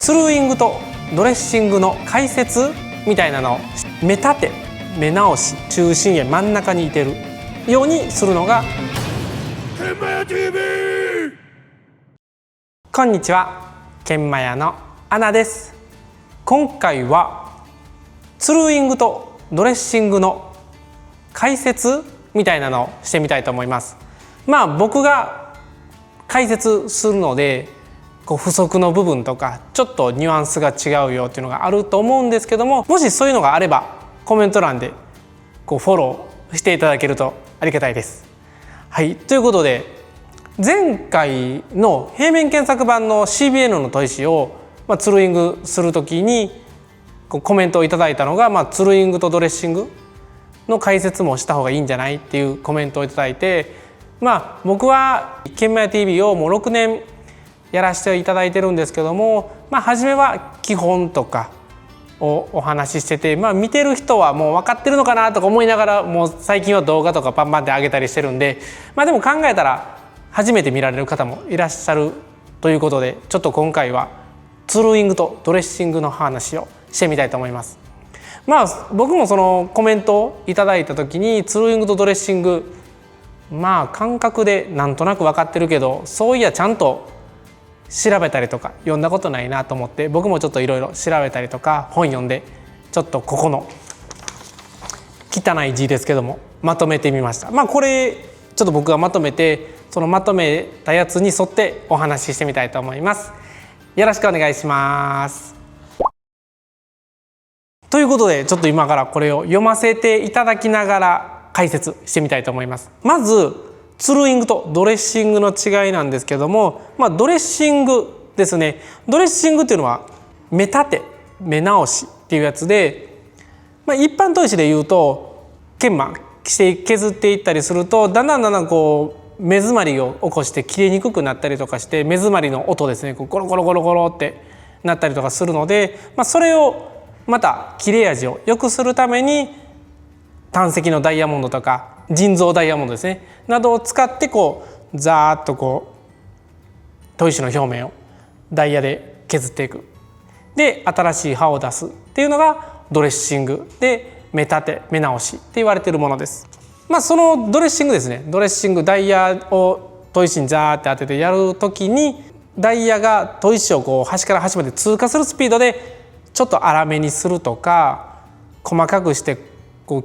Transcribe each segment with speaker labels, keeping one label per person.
Speaker 1: ツルーイングとドレッシングの解説みたいなのを目立て目直し中心へ真ん中にいてるようにするのが研磨屋 TV。 こんにちは、研磨屋のアナです。今回はツルーイングとドレッシングの解説みたいなのをしてみたいと思います。僕が解説するので不足の部分とかちょっとニュアンスが違うよっていうのがあると思うんですけども、もしそういうのがあればコメント欄でフォローしていただけるとありがたいです。はい、ということで前回の平面検索版の CBN の砥石をツルーイングするときにコメントをいただいたのが、ツルーイングとドレッシングの解説もした方がいいんじゃないっていうコメントをいただいて、僕は研磨屋 TV をもう6年やらせていただいてるんですけども、初めは基本とかをお話ししてて、見てる人はもう分かってるのかなとか思いながら、もう最近は動画とかパンパンで上げたりしてるんで、でも考えたら初めて見られる方もいらっしゃるということで、ちょっと今回はツルーイングとドレッシングの話をしてみたいと思います。僕もそのコメントをいただいた時にツルーイングとドレッシング感覚でなんとなく分かってるけど、そういやちゃんと調べたりとか読んだことないなと思って、僕もちょっといろいろ調べたりとか本読んで、ちょっとここの汚い字ですけどもまとめてみました。これちょっと僕がまとめて、そのまとめたやつに沿ってお話ししてみたいと思います。よろしくお願いします。ということで、ちょっと今からこれを読ませていただきながら解説してみたいと思います。まずツルーイングとドレッシングの違いなんですけども、ドレッシングですね。ドレッシングっていうのは目立て目直しっていうやつで、一般砥石でいうと研磨して削っていったりすると、だんだん目詰まりを起こして切れにくくなったりとかして、目詰まりの音ですね、ゴロゴロゴロゴロってなったりとかするので、それをまた切れ味を良くするために単石のダイヤモンドとか人造ダイヤモンドですねなどを使ってザーッと砥石の表面をダイヤで削っていく。で新しい刃を出すっていうのがドレッシングで、目立て目直しって言われているものです。そのドレッシングですね、ドレッシングダイヤを砥石にザーって当ててやるときに、ダイヤが砥石を端から端まで通過するスピードでちょっと粗めにするとか、細かくして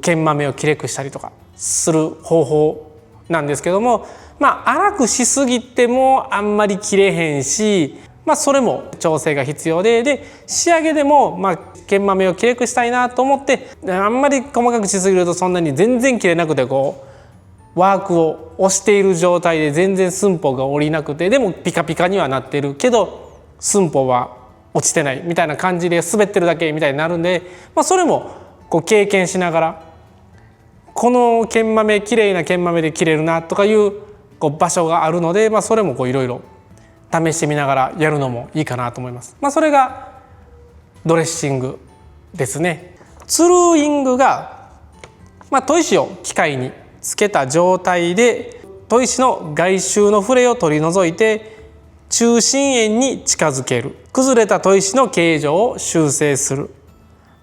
Speaker 1: 研磨目をきれくしたりとかする方法なんですけども、粗くしすぎてもあんまり切れへんし、それも調整が必要で、仕上げでも研磨目をきれくしたいなと思って、あんまり細かくしすぎるとそんなに全然切れなくてワークを押している状態で全然寸法が下りなくて、でもピカピカにはなってるけど寸法は落ちてないみたいな感じで滑ってるだけみたいになるんで、それも経験しながら、この研磨目きれいな研磨目で切れるなとかいう場所があるので、それもいろいろ試してみながらやるのもいいかなと思います。それがドレッシングですね。ツルーイングが、砥石を機械につけた状態で砥石の外周の触れを取り除いて中心円に近づける、崩れた砥石の形状を修正する、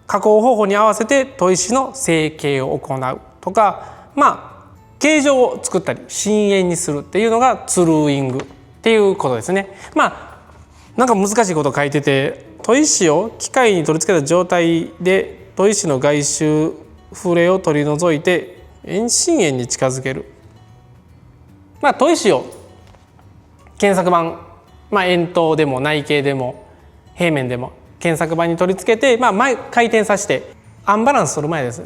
Speaker 1: 加工方法に合わせて砥石の成形を行うとか、形状を作ったり深円にするっていうのがツルーイングっていうことですね。難しいこと書いてて、砥石を機械に取り付けた状態で砥石の外周触れを取り除いて遠心円に近づける。砥石を検索板、円筒でも内径でも平面でも検索板に取り付けて、前回転させてアンバランス取る前です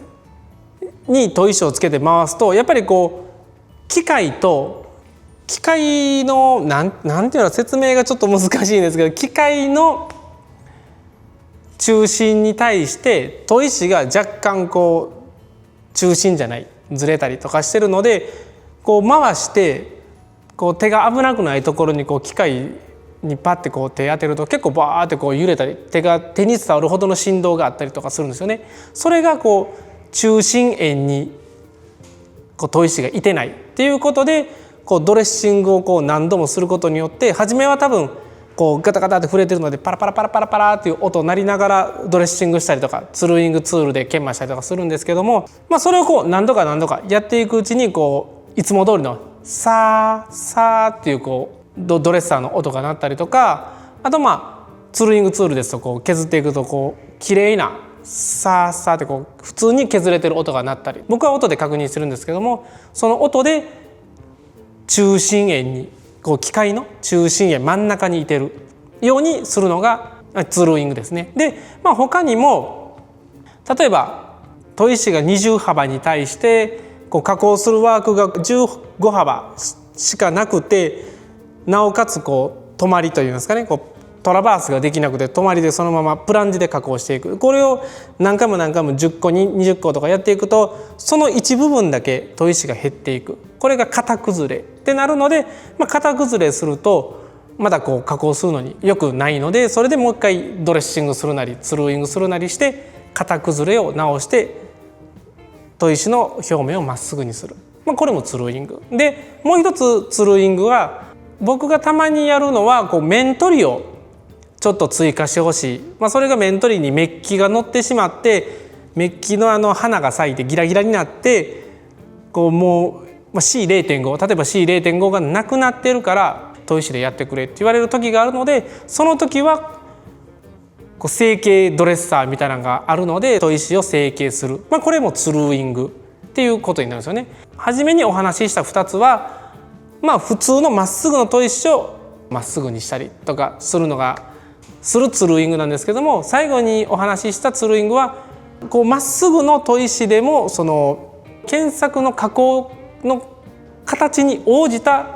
Speaker 1: に砥石をつけて回すと、やっぱり機械のなんていうの、説明がちょっと難しいんですけど、機械の中心に対して砥石が若干中心じゃないずれたりとかしてるので、回して手が危なくないところに機械にパッて手当てると結構バーって揺れたり、手に伝わるほどの振動があったりとかするんですよね。それが中心円に砥石がいてないっていうことで、ドレッシングを何度もすることによって、初めは多分こうガタガタって触れてるのでパラパラパラパラパラっていう音鳴りながらドレッシングしたりとかツルーイングツールで研磨したりとかするんですけども、それをこう何度か何度かやっていくうちにこういつも通りのサーサーっていうこうドレッサーの音が鳴ったりとか、あとツルーイングツールですとこう削っていくとこう綺麗なサーサーってこう普通に削れてる音が鳴ったり、僕は音で確認してるんですけども、その音で中心円にこう機械の中心円真ん中にいてるようにするのがツルーイングですね。で、他にも例えば砥石が20幅に対してこう加工するワークが15幅しかなくて、なおかつこう止まりというんですかね、こうトラバースができなくて止まりでそのままプランジで加工していく、これを何回も何回も10個に20個とかやっていくと、その一部分だけ砥石が減っていく、これが型崩れってなるので、型崩れするとまだこう加工するのに良くないので、それでもう一回ドレッシングするなりツルーイングするなりして型崩れを直して砥石の表面をまっすぐにする、これもツルーイングで、もう一つツルーイングは僕がたまにやるのはこう面取りをちょっと追加してほしい、それが面取りにメッキが乗ってしまってメッキの花が咲いてギラギラになってこうもう C0.5 例えば C0.5 がなくなってるから砥石でやってくれって言われる時があるので、その時はこう成形ドレッサーみたいなのがあるので砥石を成形する、これもツルーイングっていうことになるんですよね。初めにお話しした2つは普通のまっすぐの砥石をまっすぐにしたりとかするツルーイングなんですけども、最後にお話ししたツルーイングはこうまっすぐの砥石でもその検索の加工の形に応じた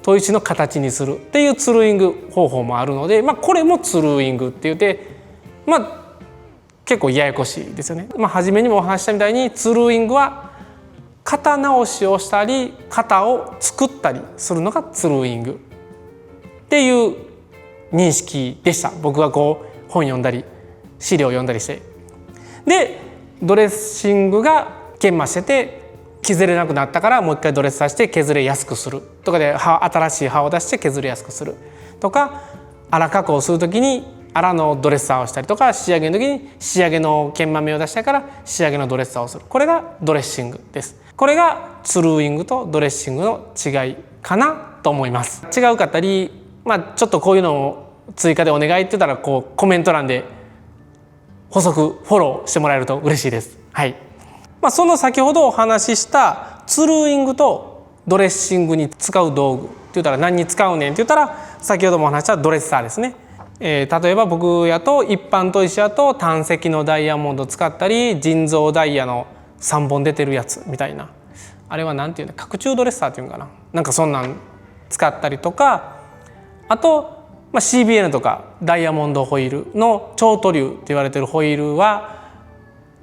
Speaker 1: 砥石の形にするっていうツルーイング方法もあるので、これもツルーイングって言って、結構ややこしいですよね。初めにもお話したみたいにツルーイングは型直しをしたり型を作ったりするのがツルーイングっていう認識でした。僕がこう本読んだり資料を読んだりして、でドレッシングが研磨してて削れなくなったからもう一回ドレッサーして削れやすくするとかで新しい刃を出して削れやすくするとか、粗加工する時に粗のドレッサーをしたりとか、仕上げの時に仕上げの研磨目を出したから仕上げのドレッサーをする、これがドレッシングです。これがツルーイングとドレッシングの違いかなと思います。違うかったり、ちょっとこういうのを追加でお願いって言ったらこうコメント欄で補足フォローしてもらえると嬉しいです。はい。その先ほどお話ししたツルーイングとドレッシングに使う道具って言ったら何に使うねんって言ったら、先ほどもお話したドレッサーですね。例えば僕やと一般砥石やと単石のダイヤモンド使ったり、人造ダイヤの3本出てるやつみたいな、あれはなんていうの、拡張ドレッサーっていうのかな、なんかそんなん使ったりとか、あと、CBN とかダイヤモンドホイールの超ト流って言われてるホイールは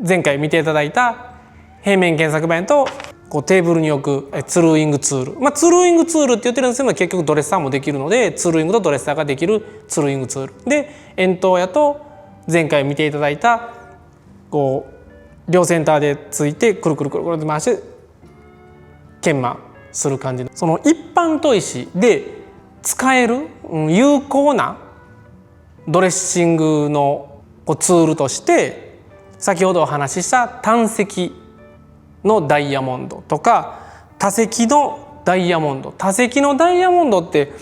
Speaker 1: 前回見ていただいた平面検索板とこうテーブルに置くツルーイングツール、ツルーイングツールって言ってるんですけど結局ドレッサーもできるので、ツルーイングとドレッサーができるツルーイングツールで、円筒やと前回見ていただいたこう両センターでついてくるくるくるくるって回して研磨する感じの、その一般砥石で使える有効なドレッシングのツールとして先ほどお話しした単石のダイヤモンドとか多石のダイヤモンド、多石のダイヤモンドって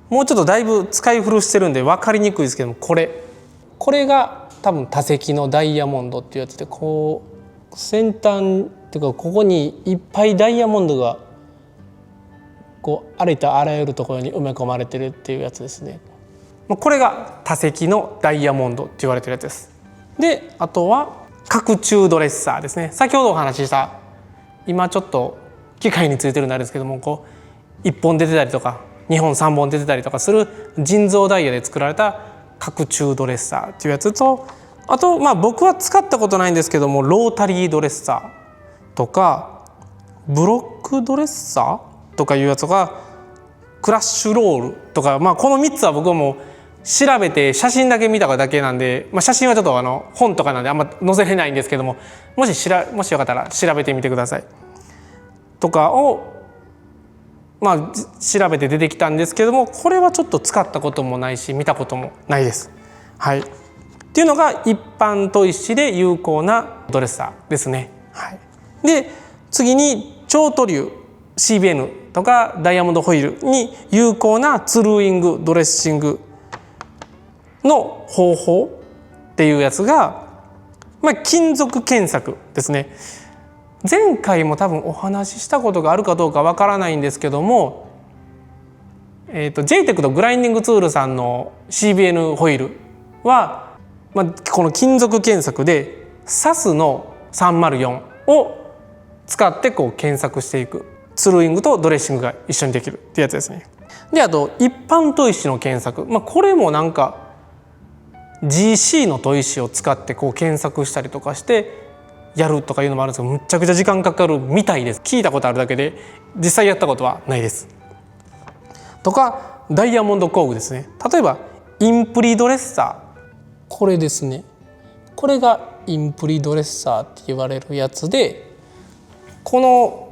Speaker 1: もうちょっとだいぶ使い古してるんで分かりにくいですけども、これが多分多石のダイヤモンドっていうやつで、こう先端っていうかここにいっぱいダイヤモンドがこうありとあらゆるところに埋め込まれてるっていうやつですね。これが多石のダイヤモンドって言われてるやつです。であとは拡張ドレッサーですね。先ほどお話しした今ちょっと機械についてるんですけども、こう1本出てたりとか2本3本出てたりとかする人造ダイヤで作られた拡張ドレッサーっていうやつと、あと僕は使ったことないんですけどもロータリードレッサーとかブロックドレッサーとかいうやつがクラッシュロールとか、この3つは僕はもう調べて写真だけ見ただけなんで、写真はちょっと本とかなんであんま載せれないんですけども、もしよかったら調べてみてくださいとかを調べて出てきたんですけども、これはちょっと使ったこともないし見たこともないです。はい、っていうのが一般砥石で有効なドレッサーですね。はい、で次に超塗粒 CBN とかダイヤモンドホイールに有効なツルーイングドレッシングの方法っていうやつが、金属検索ですね。前回も多分お話ししたことがあるかどうかわからないんですけども、JTEC とグラインディングツールさんの CBN ホイールは、この金属検索で SAS の304を使って検索していく、ツルーイングとドレッシングが一緒にできるってやつですね。であと一般砥石の検索、これもなんか GC の砥石を使って検索したりとかしてやるとかいうのもあるんですけど、むっちゃくちゃ時間かかるみたいです。聞いたことあるだけで実際やったことはないです。とかダイヤモンド工具ですね。例えばインプリドレッサー、これですね。これがインプリドレッサーって言われるやつで、この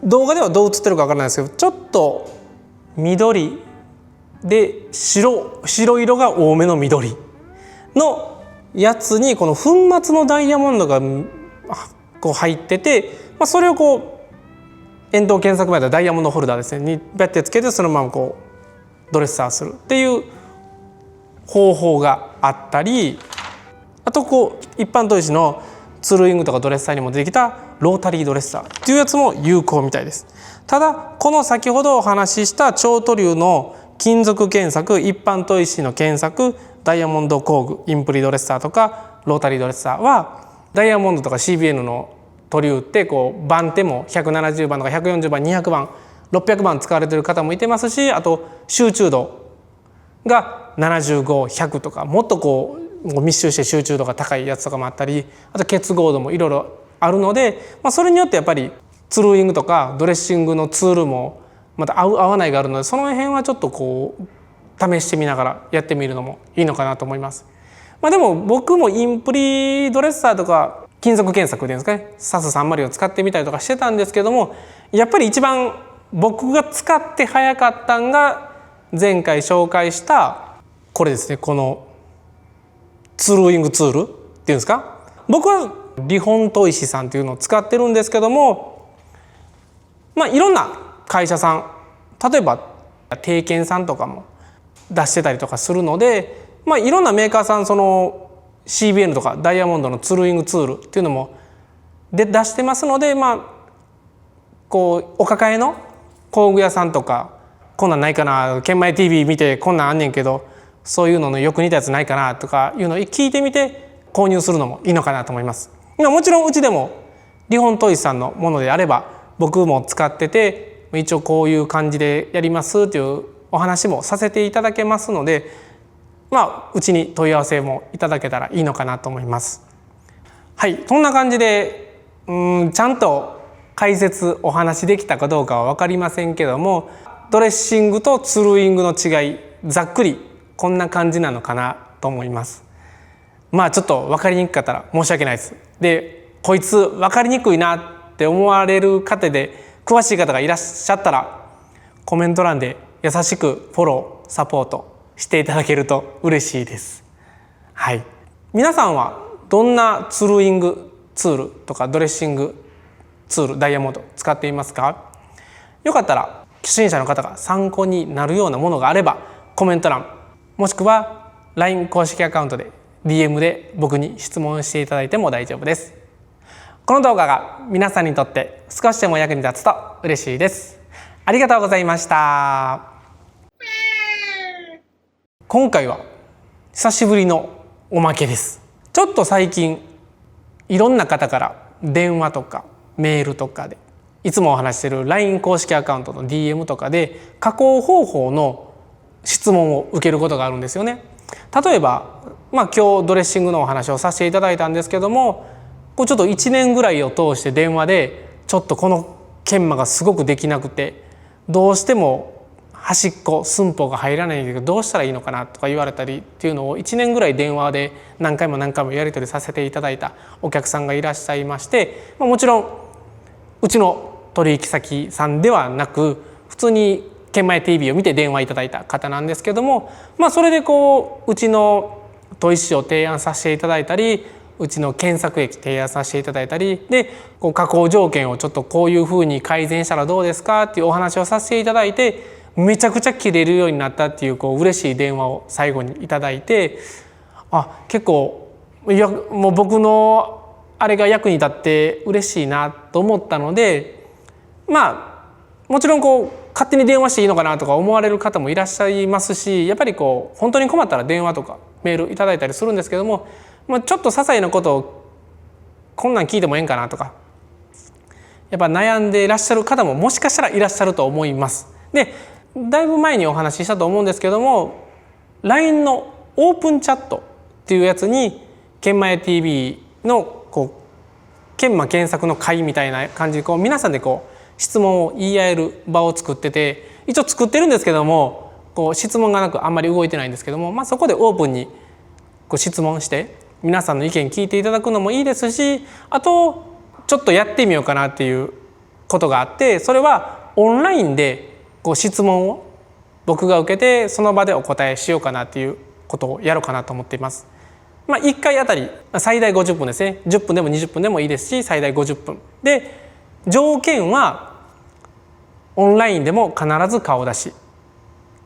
Speaker 1: 動画ではどう映ってるかわからないですけど、ちょっと緑で白色が多めの緑のやつにこの粉末のダイヤモンドが入ってて、それを円筒検索前でダイヤモンドホルダーですねにバッてつけて、そのままドレッサーするっていう方法があったり、あと一般砥石のツルーイングとかドレッサーにも出てきたロータリードレッサーっていうやつも有効みたいです。ただこの先ほどお話しした超塗粒の金属検索、一般砥石の検索、ダイヤモンド工具、インプリドレッサーとかロータリードレッサーは、ダイヤモンドとか CBN の塗粒って番手も170番とか140番200番600番使われてる方もいてますし、あと集中度が75、100とかもっと密集して集中度が高いやつとかもあったり、あと結合度もいろいろあるので、それによってやっぱりツルーイングとかドレッシングのツールもまた合う合わないがあるので、その辺はちょっと試してみながらやってみるのもいいのかなと思います。でも僕もインプリドレッサーとか金属検索でいうんですかね、SAS304を使ってみたりとかしてたんですけども、やっぱり一番僕が使って早かったんが前回紹介したこれですね。このツルーイングツールっていうんですか、僕はリホン砥石さんっていうのを使ってるんですけども、いろんな会社さん、例えば定研さんとかも出してたりとかするので、いろんなメーカーさんその CBN とかダイヤモンドのツルーイングツールっていうのも出してますので、お抱えの工具屋さんとか、こんなんないかな、研磨 TV 見てこんなんあんねんけどそういうののよく似たやつないかなとかいうのを聞いてみて購入するのもいいのかなと思います。もちろんうちでもリホン砥石さんのものであれば僕も使ってて、一応こういう感じでやりますっていうお話もさせていただけますので、うちに問い合わせもいただけたらいいのかなと思います。はい、そんな感じでちゃんと解説お話できたかどうかは分かりませんけども、ドレッシングとツルーイングの違い、ざっくりこんな感じなのかなと思います。ちょっと分かりにくかったら申し訳ないです。で、こいつ分かりにくいなって思われる方で詳しい方がいらっしゃったらコメント欄で優しくフォローサポートしていただけると嬉しいです。はい、皆さんはどんなツルーイングツールとかドレッシングツール、ダイヤモンド使っていますか？よかったら初心者の方が参考になるようなものがあればコメント欄、もしくは LINE 公式アカウントで DM で僕に質問していただいても大丈夫です。この動画が皆さんにとって少しでも役に立つと嬉しいです。ありがとうございました。今回は久しぶりのおまけです。ちょっと最近いろんな方から電話とかメールとかでいつもお話している LINE 公式アカウントの DM とかで加工方法の質問を受けることがあるんですよね。例えば、今日ドレッシングのお話をさせていただいたんですけども、ちょっと1年ぐらいを通して電話でちょっとこの研磨がすごくできなくて、どうしても端っこ寸法が入らないんだけどどうしたらいいのかなとか言われたりっていうのを1年ぐらい電話で何回もやり取りさせていただいたお客さんがいらっしゃいまして、もちろんうちの取引先さんではなく、普通に研磨屋 TV を見て電話いただいた方なんですけども、それでうちの砥石を提案させていただいたり、うちの検索液提案させていただいたりで、加工条件をちょっとこういうふうに改善したらどうですかっていうお話をさせていただいて、めちゃくちゃ切れるようになったっていう嬉しい電話を最後にいただいて、結構もう僕のあれが役に立って嬉しいなと思ったので、もちろん勝手に電話していいのかなとか思われる方もいらっしゃいますし、やっぱり本当に困ったら電話とかメールいただいたりするんですけども、ちょっと些細なことをこんなん聞いてもええんかなとか、やっぱ悩んでいらっしゃる方ももしかしたらいらっしゃると思います。で、だいぶ前にお話ししたと思うんですけども、 LINE のオープンチャットっていうやつに研磨屋 TV の研磨検索の会みたいな感じで皆さんで質問を言い合える場を作ってて、一応作ってるんですけども、質問がなくあんまり動いてないんですけども、そこでオープンに質問して皆さんの意見聞いていただくのもいいですし、あとちょっとやってみようかなっていうことがあって、それはオンラインで質問を僕が受けてその場でお答えしようかなっていうことをやろうかなと思っています。1回あたり最大50分ですね。10分でも20分でもいいですし、最大50分で、条件はオンラインでも必ず顔出し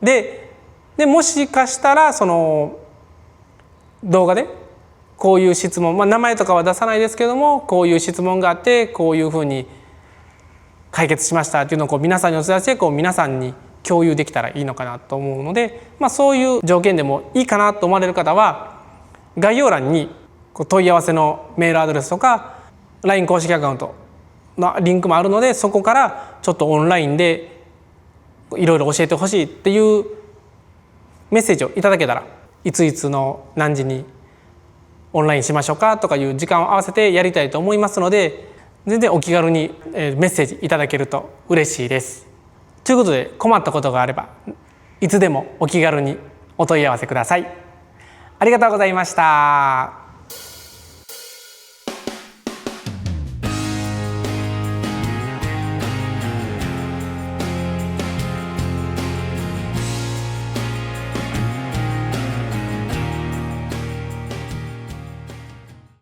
Speaker 1: で、もしかしたらその動画でこういう質問、名前とかは出さないですけども、こういう質問があってこういうふうに解決しましたっていうのを皆さんにお伝えして皆さんに共有できたらいいのかなと思うので、そういう条件でもいいかなと思われる方は、概要欄に問い合わせのメールアドレスとか LINE 公式アカウントのリンクもあるので、そこからちょっとオンラインでいろいろ教えてほしいっていうメッセージをいただけたら、いついつの何時にオンラインしましょうかとかいう時間を合わせてやりたいと思いますので、全然お気軽にメッセージいただけると嬉しいです。ということで、困ったことがあればいつでもお気軽にお問い合わせください。ありがとうございました。